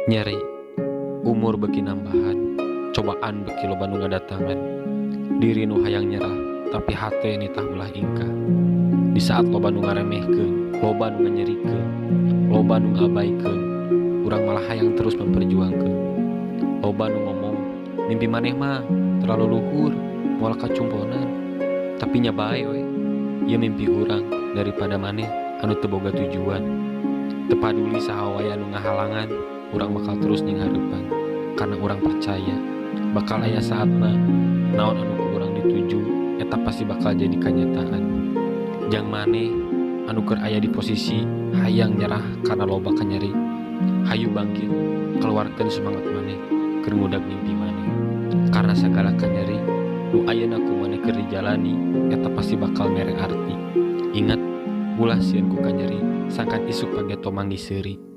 Nyeri, umur beki nambahan, cobaan beki loba nu ngadatangan. Diri nu hayang nyerah, tapi hate nitah ulah ingkah. Di saat loba nu ngaremehkeun, loba nu nganyerikeun, loba nu ngabaikeun, urang malah hayang terus memperjuangkeun. Loba nu ngomong, mimpi maneh mah terlalu luhur, moal kacumponan. Tapi nya bae we, ieu mimpi urang daripada maneh anu teu boga tujuan. Teu paduli saha wae anu ngahalangan, urang bakal terus nyingharepan. Karena urang percaya bakal aya saatna naon anu ku urang dituju eta pasti bakal jadi kenyataan. Jang maneh anu keur aya di posisi hayang nyerah karena loba kanyeri, hayu bangkit keluarkeun semangat maneh keur ngudag mimpi maneh. Karena sagala kanyeri nu ayeuna ku maneh keur dijalani eta pasti bakal mere arti. Ingat, ulah sieun ku kanyeri sangkan isuk page tomang di seuri.